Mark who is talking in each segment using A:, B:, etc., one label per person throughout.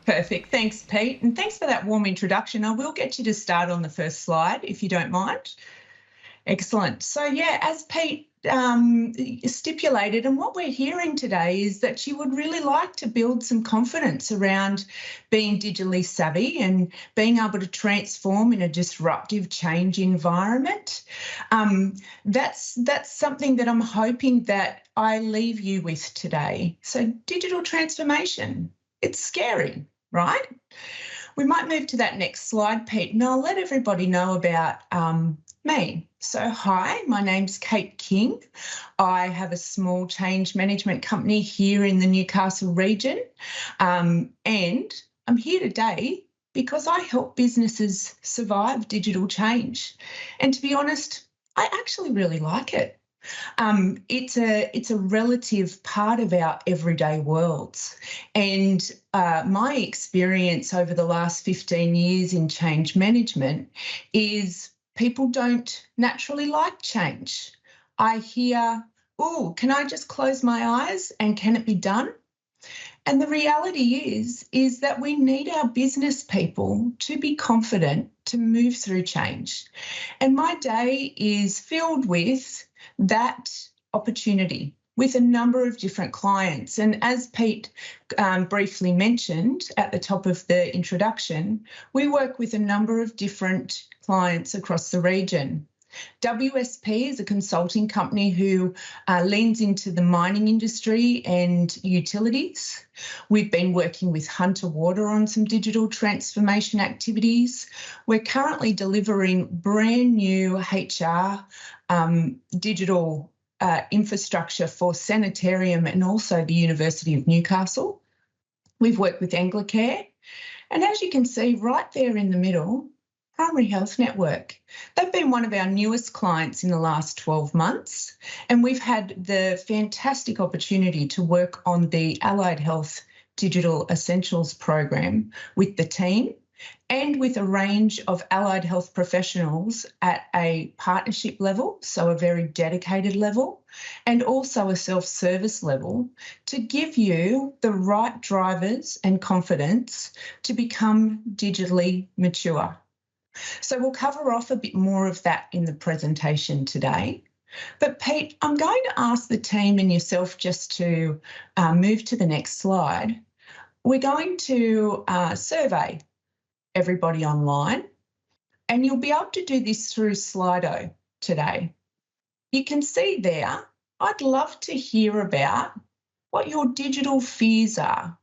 A: Perfect. Thanks, Pete. And thanks for that warm introduction. I will get you to start on the first slide, if you don't mind. Excellent. So, yeah, as Pete stipulated, and what we're hearing today is that you would really like to build some confidence around being digitally savvy and being able to transform in a disruptive change environment. That's something that I'm hoping that I leave you with today. So digital transformation, it's scary, right? We might move to that next slide, Pete, and I'll let everybody know about me. So hi, my name's Kate King. I have a small change management company here in the Newcastle region, and I'm here today because I help businesses survive digital change. And to be honest, I actually really like it. It's a relative part of our everyday worlds. And my experience over the last 15 years in change management is people don't naturally like change. I hear, oh, can I just close my eyes and can it be done? And the reality is that we need our business people to be confident to move through change. And my day is filled with that opportunity with a number of different clients. And as Pete briefly mentioned at the top of the introduction, we work with a number of different clients across the region. WSP is a consulting company who leans into the mining industry and utilities. We've been working with Hunter Water on some digital transformation activities. We're currently delivering brand new HR digital infrastructure for Sanitarium and also the University of Newcastle. We've worked with Anglicare. And as you can see right there in the middle, Primary Health Network. They've been one of our newest clients in the last 12 months, and we've had the fantastic opportunity to work on the Allied Health Digital Essentials program with the team and with a range of allied health professionals at a partnership level, so a very dedicated level, and also a self-service level to give you the right drivers and confidence to become digitally mature. So we'll cover off a bit more of that in the presentation today. But Pete, I'm going to ask the team and yourself just to move to the next slide. We're going to survey everybody online, and you'll be able to do this through Slido today. You can see there, I'd love to hear about what your digital fears are.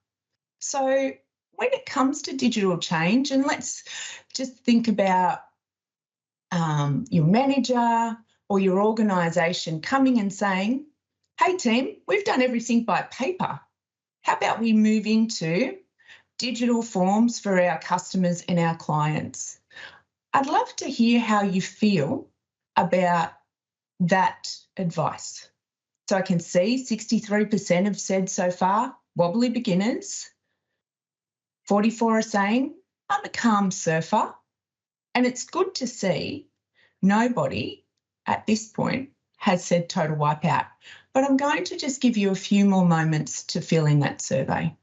A: So when it comes to digital change, and let's just think about your manager or your organisation coming and saying, hey team, we've done everything by paper. How about we move into digital forms for our customers and our clients? I'd love to hear how you feel about that advice. So I can see 63% have said so far, wobbly beginners. 44 are saying, I'm a calm surfer. And it's good to see nobody at this point has said total wipeout. But I'm going to just give you a few more moments to fill in that survey,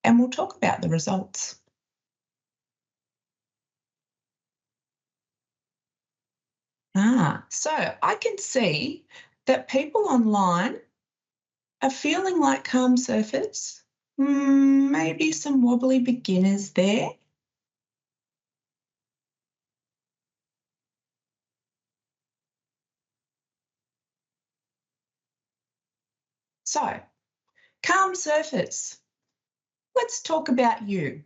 A: and we'll talk about the results. So I can see that people online are feeling like calm surfers. Maybe some wobbly beginners there. So, calm surfers. Let's talk about you.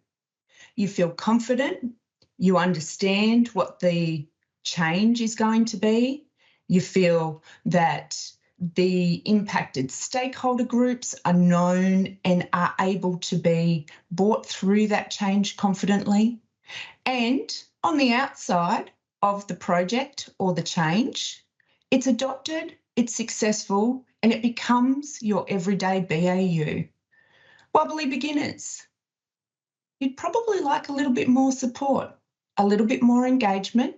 A: You feel confident, you understand what the change is going to be, you feel that the impacted stakeholder groups are known and are able to be brought through that change confidently. And on the outside of the project or the change, it's adopted, it's successful, and it becomes your everyday BAU. Wobbly beginners. You'd probably like a little bit more support, a little bit more engagement.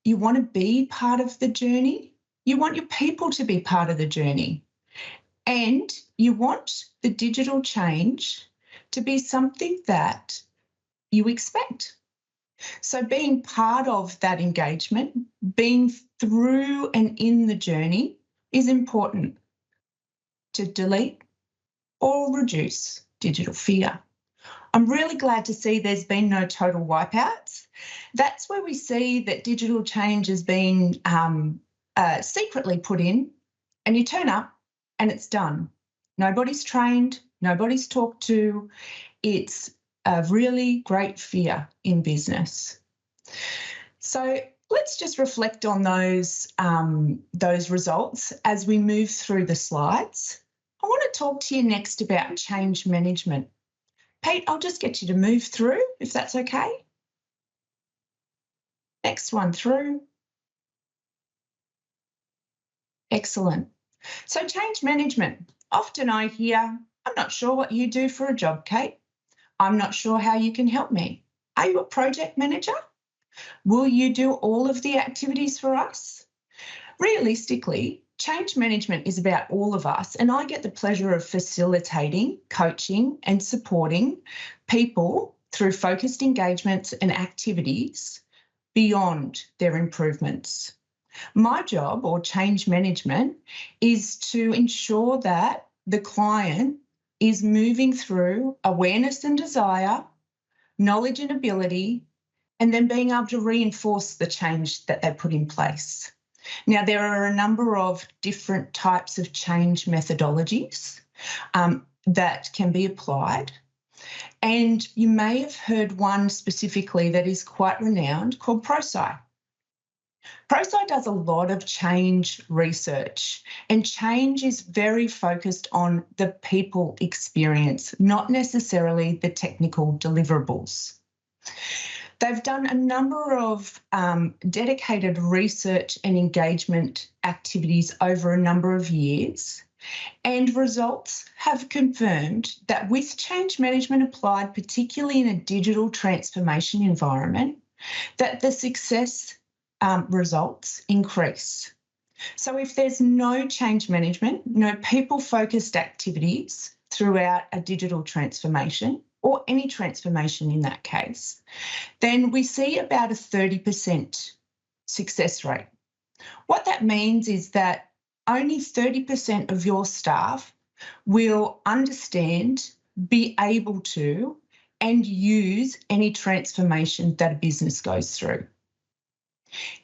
A: You want to be part of the journey. You want your people to be part of the journey. And you want the digital change to be something that you expect. So being part of that engagement, being through and in the journey is important to delete or reduce digital fear. I'm really glad to see there's been no total wipeouts. That's where we see that digital change has been secretly put in, and you turn up and it's done. Nobody's trained, nobody's talked to. It's a really great fear in business. So let's just reflect on those results as we move through the slides. I want to talk to you next about change management. Pete, I'll just get you to move through, if that's okay. Next one through. Excellent. So change management. Often I hear, I'm not sure what you do for a job, Kate. I'm not sure how you can help me. Are you a project manager? Will you do all of the activities for us? Realistically, change management is about all of us, and I get the pleasure of facilitating, coaching and supporting people through focused engagements and activities beyond their improvements. My job, or change management, is to ensure that the client is moving through awareness and desire, knowledge and ability, and then being able to reinforce the change that they put in place. Now, there are a number of different types of change methodologies that can be applied. And you may have heard one specifically that is quite renowned called ProSci. ProSci does a lot of change research, and change is very focused on the people experience, not necessarily the technical deliverables. They've done a number of dedicated research and engagement activities over a number of years, and results have confirmed that with change management applied, particularly in a digital transformation environment, that the success results increase. So if there's no change management, no people-focused activities throughout a digital transformation, or any transformation in that case, then we see about a 30% success rate. What that means is that only 30% of your staff will understand, be able to, and use any transformation that a business goes through.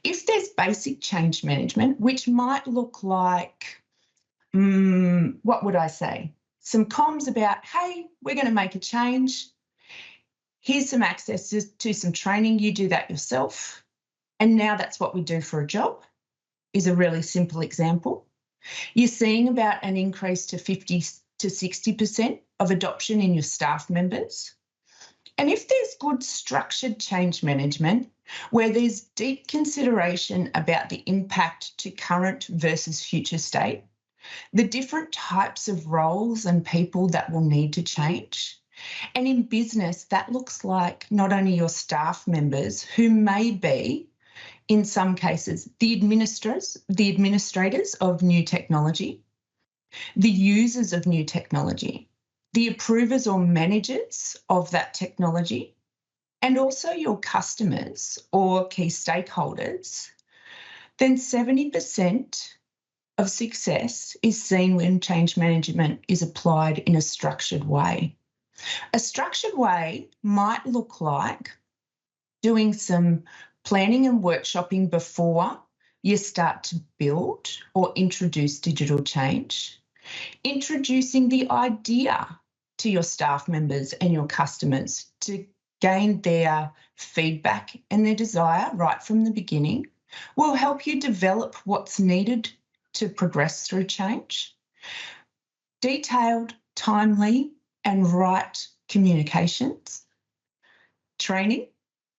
A: If there's basic change management, which might look like, what would I say? Some comms about, hey, we're going to make a change. Here's some access to some training. You do that yourself. And now that's what we do for a job, is a really simple example. You're seeing about an increase to 50 to 60% of adoption in your staff members. And if there's good structured change management, where there's deep consideration about the impact to current versus future state, the different types of roles and people that will need to change. And in business, that looks like not only your staff members, who may be, in some cases, the administrators of new technology, the users of new technology, the approvers or managers of that technology, and also your customers or key stakeholders, then 70% of success is seen when change management is applied in a structured way. A structured way might look like doing some planning and workshopping before you start to build or introduce digital change, introducing the idea to your staff members and your customers to gain their feedback and their desire right from the beginning, will help you develop what's needed to progress through change. Detailed, timely, and right communications, training,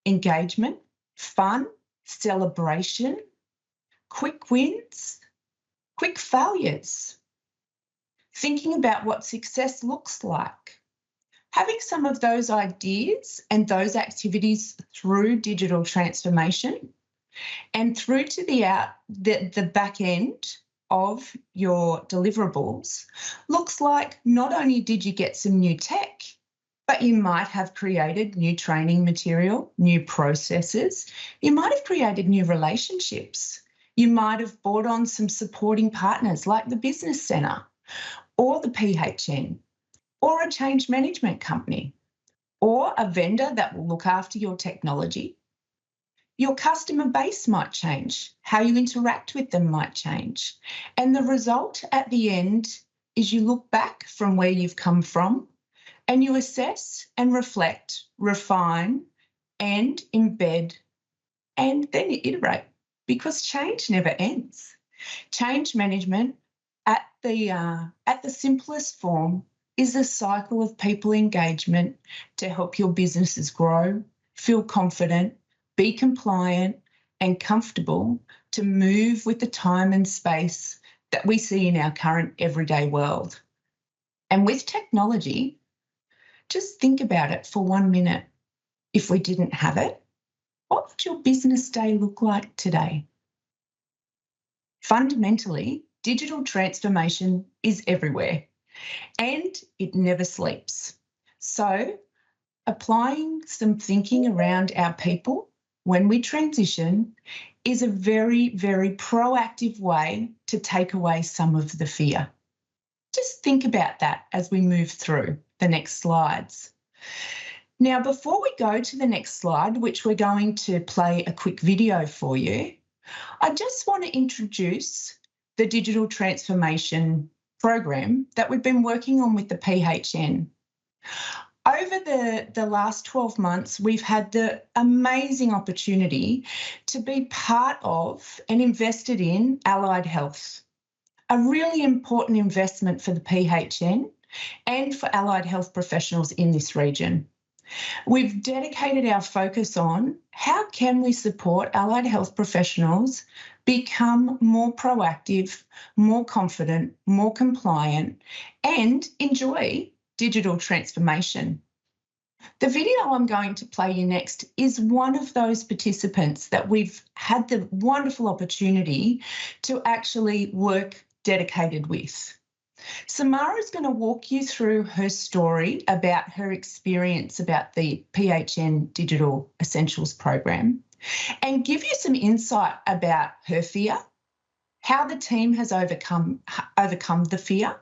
A: engagement, fun, celebration, quick wins, quick failures, thinking about what success looks like. Having some of those ideas and those activities through digital transformation and through to the back end of your deliverables looks like not only did you get some new tech, But you might have created new training material, new processes. You might have created new relationships. You might have brought on some supporting partners like the Business Centre or the PHN or a change management company or a vendor that will look after your technology. Your customer base might change. How you interact with them might change. And the result at the end is you look back from where you've come from and you assess and reflect, refine and embed, and then you iterate, because change never ends. Change management at the simplest form is a cycle of people engagement to help your businesses grow, feel confident, be compliant and comfortable to move with the time and space that we see in our current everyday world. And with technology, just think about it for 1 minute. If we didn't have it, what would your business day look like today? Fundamentally, digital transformation is everywhere and it never sleeps. So applying some thinking around our people when we transition is a very, very proactive way to take away some of the fear. Just think about that as we move through the next slides. Now, before we go to the next slide, which we're going to play a quick video for you, I just want to introduce the digital transformation program that we've been working on with the PHN. Over the last 12 months, we've had the amazing opportunity to be part of and invested in allied health, a really important investment for the PHN and for allied health professionals in this region. We've dedicated our focus on how can we support allied health professionals become more proactive, more confident, more compliant, and enjoy digital transformation. The video I'm going to play you next is one of those participants that we've had the wonderful opportunity to actually work dedicated with. Samara is going to walk you through her story about her experience about the PHN Digital Essentials program and give you some insight about her fear, how the team has overcome the fear,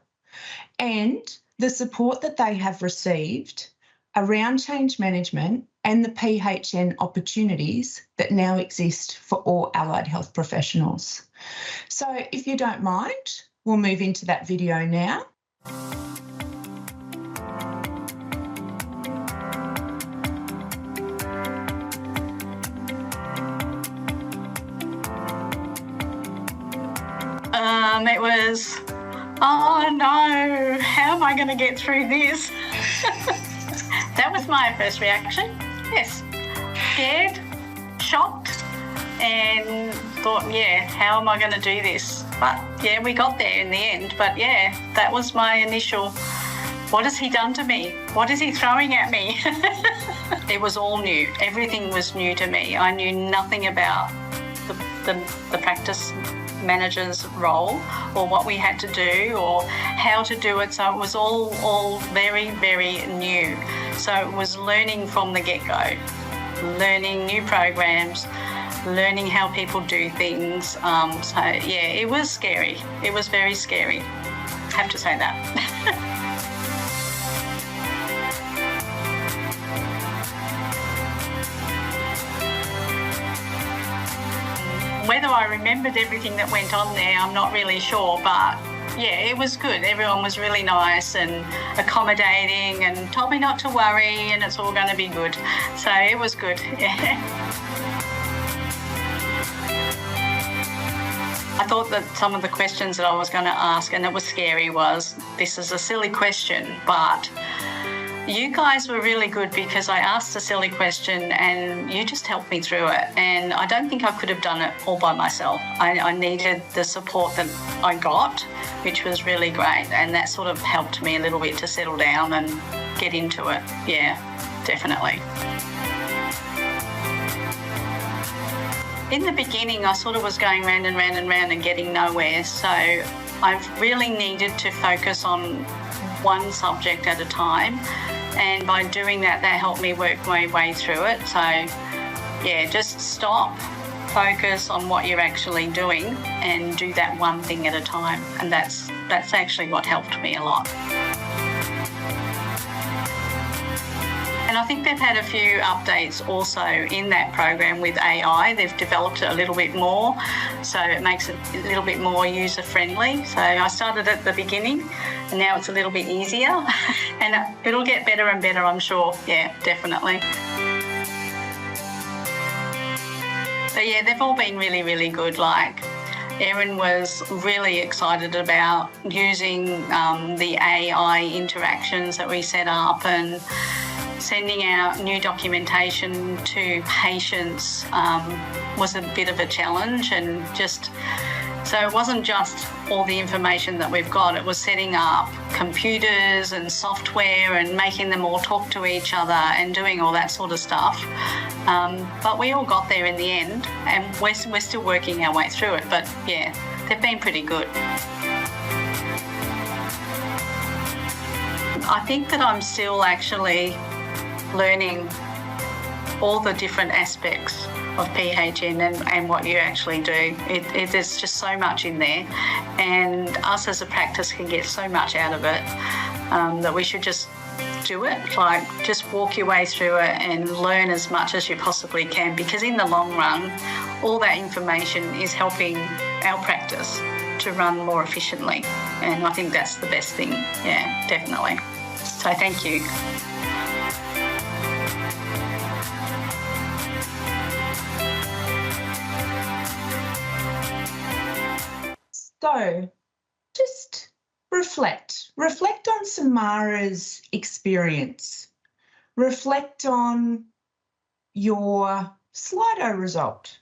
A: and the support that they have received around change management and the PHN opportunities that now exist for all allied health professionals. So if you don't mind, we'll move into that video now.
B: It was, oh no, how am I going to get through this? That was my first reaction. Yes, scared, shocked, and thought, yeah, how am I going to do this? But yeah, we got there in the end. But yeah, that was my initial, what has he done to me? What is he throwing at me? It was all new. Everything was new to me. I knew nothing about the practice manager's role or what we had to do or how to do it. So it was all very, very new. So it was learning from the get-go, learning new programs, learning how people do things. So yeah, it was scary. It was very scary. I have to say that. Whether I remembered everything that went on there, I'm not really sure, but yeah, it was good. Everyone was really nice and accommodating and told me not to worry and it's all going to be good. So it was good. Yeah. I thought that some of the questions that I was going to ask, and it was scary, was this is a silly question, but you guys were really good because I asked a silly question and you just helped me through it. And I don't think I could have done it all by myself. I needed the support that I got, which was really great. And that sort of helped me a little bit to settle down and get into it. Yeah, definitely. In the beginning, I sort of was going round and round and round and getting nowhere. So I've really needed to focus on one subject at a time And by doing that, that helped me work my way through it. So, yeah, just stop, focus on what you're actually doing and do that one thing at a time. And that's actually what helped me a lot. And I think they've had a few updates also in that program with AI. They've developed it a little bit more, so it makes it a little bit more user-friendly. So I started at the beginning, and now it's a little bit easier, and it'll get better and better, I'm sure. Yeah, definitely. But yeah, they've all been really, really good. Like, Erin was really excited about using the AI interactions that we set up, and sending out new documentation to patients was a bit of a challenge, and so it wasn't just all the information that we've got, it was setting up computers and software and making them all talk to each other and doing all that sort of stuff. But we all got there in the end, and we're still working our way through it, but yeah, they've been pretty good. I think that I'm still actually learning all the different aspects of PHN and what you actually do. There's just so much in there, and us as a practice can get so much out of it that we should just do it. Like, just walk your way through it and learn as much as you possibly can, because in the long run, all that information is helping our practice to run more efficiently, and I think that's the best thing. Yeah, definitely. So thank you.
A: So just reflect on Samara's experience. Reflect on your Slido result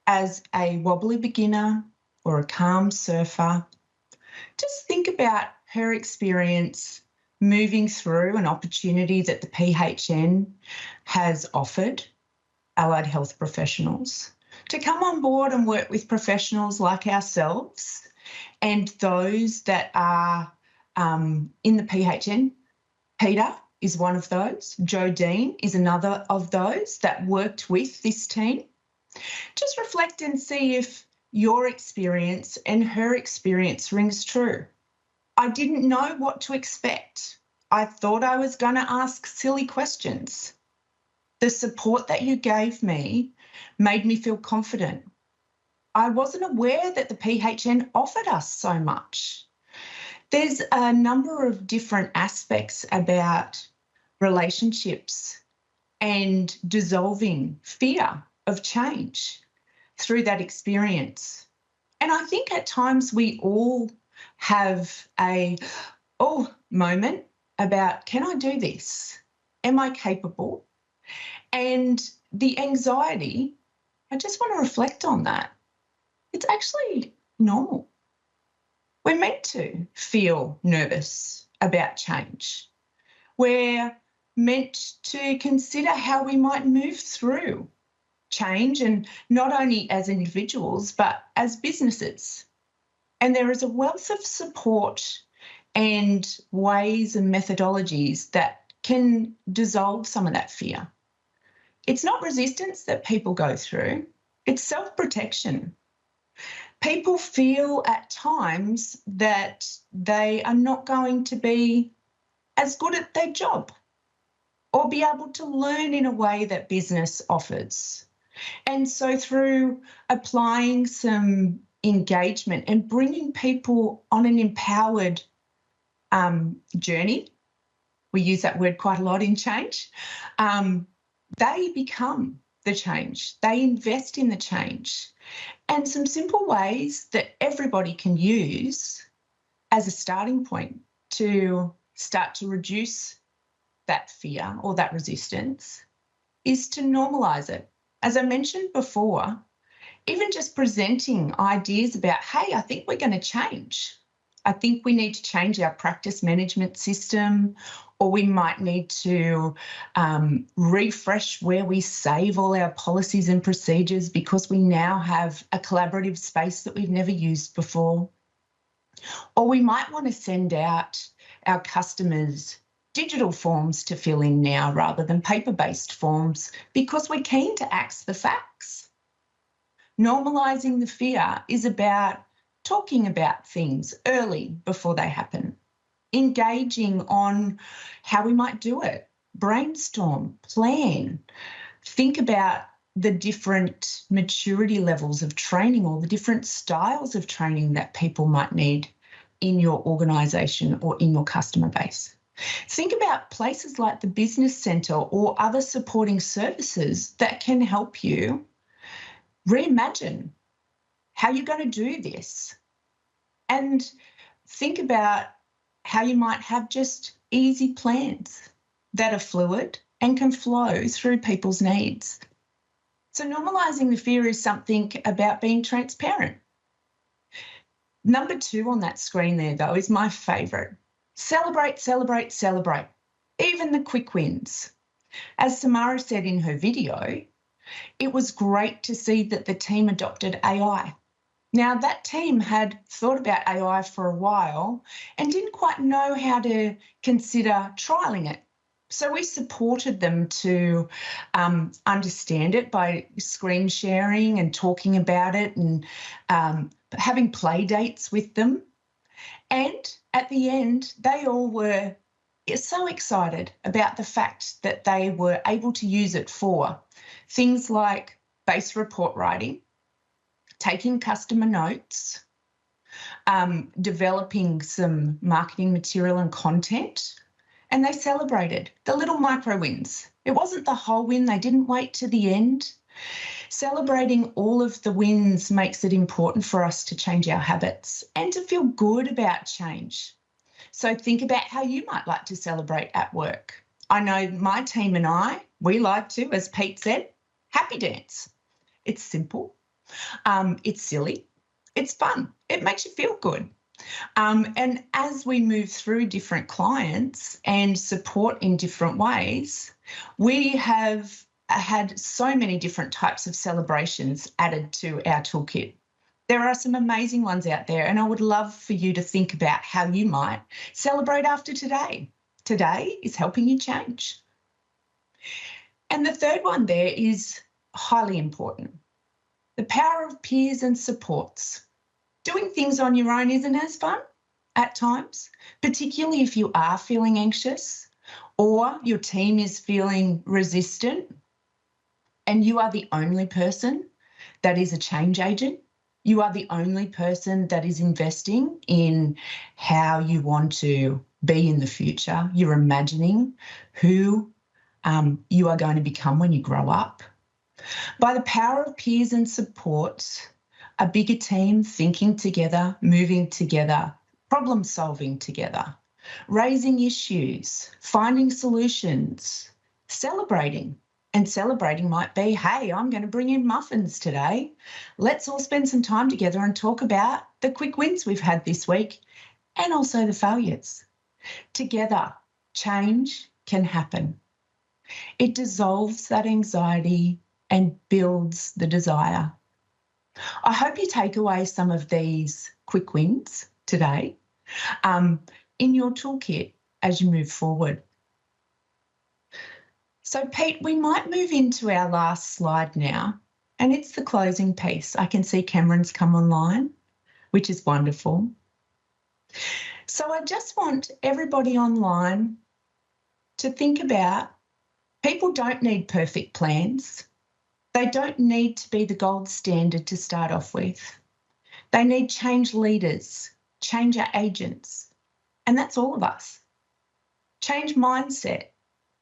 A: as a wobbly beginner or a calm surfer. Just think about her experience moving through an opportunity that the PHN has offered allied health professionals to come on board and work with professionals like ourselves and those that are in the PHN. Peter is one of those. Jodine is another of those that worked with this team. Just reflect and see if your experience and her experience rings true. I didn't know what to expect. I thought I was going to ask silly questions. The support that you gave me made me feel confident. I wasn't aware that the PHN offered us so much. There's a number of different aspects about relationships and dissolving fear of change through that experience. And I think at times we all have a moment about, can I do this? Am I capable? And the anxiety, I just want to reflect on that. It's actually normal. We're meant to feel nervous about change. We're meant to consider how we might move through change, and not only as individuals, but as businesses. And there is a wealth of support and ways and methodologies that can dissolve some of that fear. It's not resistance that people go through, it's self-protection. People feel at times that they are not going to be as good at their job or be able to learn in a way that business offers. And so through applying some engagement and bringing people on an empowered journey, we use that word quite a lot in change, they become the change. They invest in the change. And some simple ways that everybody can use as a starting point to start to reduce that fear or that resistance is to normalise it. As I mentioned before, even just presenting ideas about, hey, I think we're going to change. I think we need to change our practice management system, or we might need to refresh where we save all our policies and procedures because we now have a collaborative space that we've never used before. Or we might want to send out our customers digital forms to fill in now rather than paper-based forms because we're keen to axe the facts. Normalising the fear is about talking about things early before they happen, engaging on how we might do it, brainstorm, plan, think about the different maturity levels of training or the different styles of training that people might need in your organisation or in your customer base. Think about places like the business centre or other supporting services that can help you reimagine how you're going to do this, and think about how you might have just easy plans that are fluid and can flow through people's needs. So normalising the fear is something about being transparent. Number 2 on that screen there, though, is my favourite. Celebrate, celebrate, celebrate. Even the quick wins. As Samara said in her video, it was great to see that the team adopted AI. Now, that team had thought about AI for a while and didn't quite know how to consider trialling it. So we supported them to understand it by screen sharing and talking about it and having play dates with them. And at the end, they all were so excited about the fact that they were able to use it for things like base report writing, taking customer notes, developing some marketing material and content, and they celebrated the little micro wins. It wasn't the whole win. They didn't wait to the end. Celebrating all of the wins makes it important for us to change our habits and to feel good about change. So think about how you might like to celebrate at work. I know my team and I, we like to, as Pete said, happy dance. It's simple, it's silly, it's fun, it makes you feel good. And as we move through different clients and support in different ways, we have had so many different types of celebrations added to our toolkit. There are some amazing ones out there, and I would love for you to think about how you might celebrate after today. Today is helping you change. And the third one there is highly important. The power of peers and supports. Doing things on your own isn't as fun at times, particularly if you are feeling anxious or your team is feeling resistant and you are the only person that is a change agent. You are the only person that is investing in how you want to be in the future. You're imagining who you are going to become when you grow up. By the power of peers and support, a bigger team thinking together, moving together, problem solving together, raising issues, finding solutions, celebrating. And celebrating might be, hey, I'm going to bring in muffins today. Let's all spend some time together and talk about the quick wins we've had this week and also the failures. Together, change can happen. It dissolves that anxiety and builds the desire. I hope you take away some of these quick wins today in your toolkit as you move forward. So, Pete, we might move into our last slide now, and it's the closing piece. I can see Cameron's come online, which is wonderful. So I just want everybody online to think about people don't need perfect plans. They don't need to be the gold standard to start off with. They need change leaders, changer agents, and that's all of us. Change mindset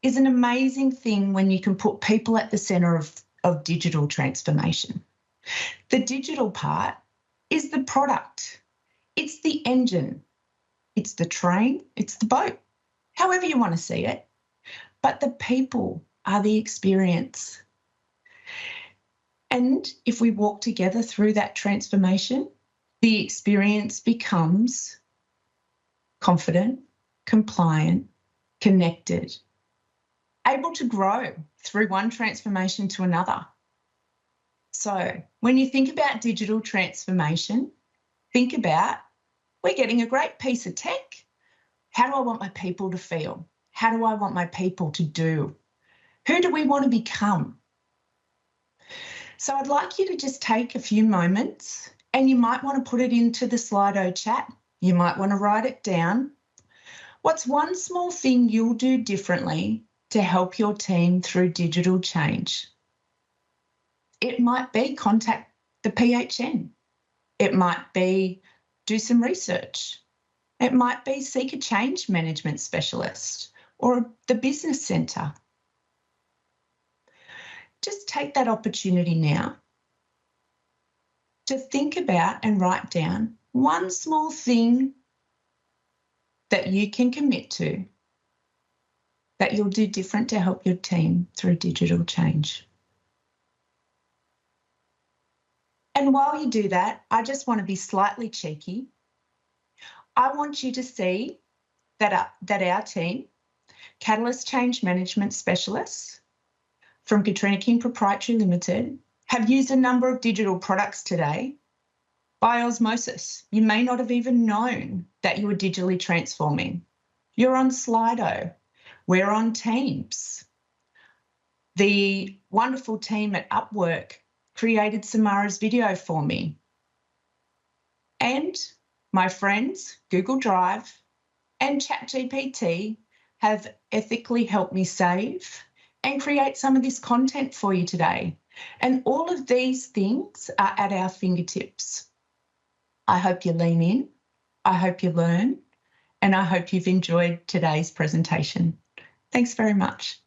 A: is an amazing thing when you can put people at the centre of digital transformation. The digital part is the product. It's the engine. It's the train. It's the boat, however you want to see it. But the people are the experience. And if we walk together through that transformation, the experience becomes confident, compliant, connected, able to grow through one transformation to another. So when you think about digital transformation, think about, we're getting a great piece of tech. How do I want my people to feel? How do I want my people to do? Who do we want to become? So I'd like you to just take a few moments, and you might want to put it into the Slido chat. You might want to write it down. What's one small thing you'll do differently to help your team through digital change? It might be contact the PHN. It might be do some research. It might be seek a change management specialist or the business centre. Just take that opportunity now to think about and write down one small thing that you can commit to that you'll do different to help your team through digital change. And while you do that, I just want to be slightly cheeky. I want you to see that our team, Catalyst Change Management Specialists from Katrina King Proprietary Limited, have used a number of digital products today by osmosis. You may not have even known that you were digitally transforming. You're on Slido. We're on Teams. The wonderful team at Upwork created Samara's video for me. And my friends, Google Drive and ChatGPT have ethically helped me save and create some of this content for you today. And all of these things are at our fingertips. I hope you lean in, I hope you learn, and I hope you've enjoyed today's presentation. Thanks very much.